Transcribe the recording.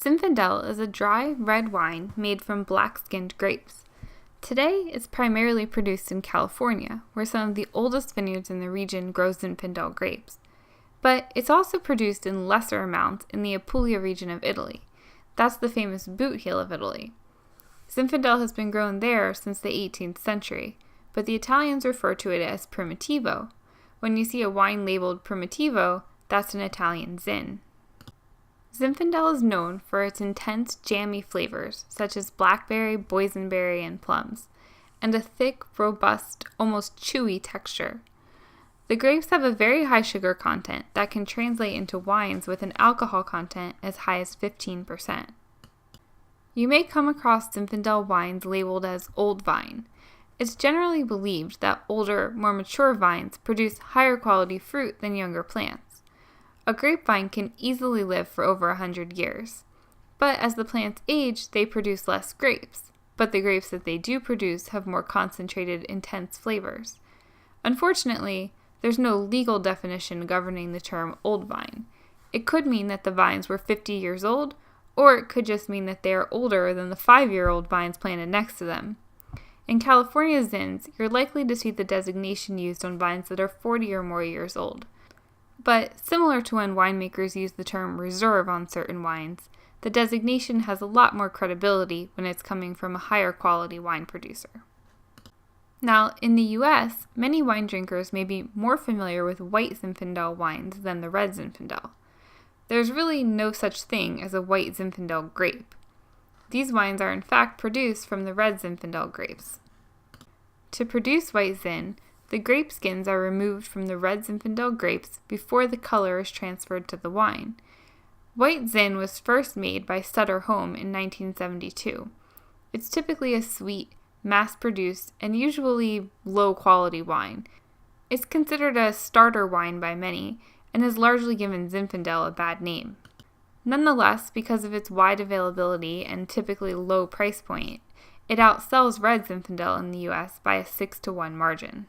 Zinfandel is a dry, red wine made from black-skinned grapes. Today, it's primarily produced in California, where some of the oldest vineyards in the region grow Zinfandel grapes. But it's also produced in lesser amounts in the Apulia region of Italy. That's the famous boot heel of Italy. Zinfandel has been grown there since the 18th century, but the Italians refer to it as Primitivo. When you see a wine labeled Primitivo, that's an Italian Zin. Zinfandel is known for its intense, jammy flavors, such as blackberry, boysenberry, and plums, and a thick, robust, almost chewy texture. The grapes have a very high sugar content that can translate into wines with an alcohol content as high as 15%. You may come across Zinfandel wines labeled as old vine. It's generally believed that older, more mature vines produce higher quality fruit than younger plants. A grapevine can easily live for over 100 years. But as the plants age, they produce less grapes. But the grapes that they do produce have more concentrated, intense flavors. Unfortunately, there's no legal definition governing the term old vine. It could mean that the vines were 50 years old, or it could just mean that they are older than the 5-year-old vines planted next to them. In California Zins, you're likely to see the designation used on vines that are 40 or more years old. But similar to when winemakers use the term reserve on certain wines, the designation has a lot more credibility when it's coming from a higher quality wine producer. Now, in the US, many wine drinkers may be more familiar with white Zinfandel wines than the red Zinfandel. There's really no such thing as a white Zinfandel grape. These wines are in fact produced from the red Zinfandel grapes. To produce white Zin, the grape skins are removed from the red Zinfandel grapes before the color is transferred to the wine. White Zin was first made by Sutter Home in 1972. It's typically a sweet, mass-produced, and usually low-quality wine. It's considered a starter wine by many, and has largely given Zinfandel a bad name. Nonetheless, because of its wide availability and typically low price point, it outsells red Zinfandel in the US by a 6-to-1 margin.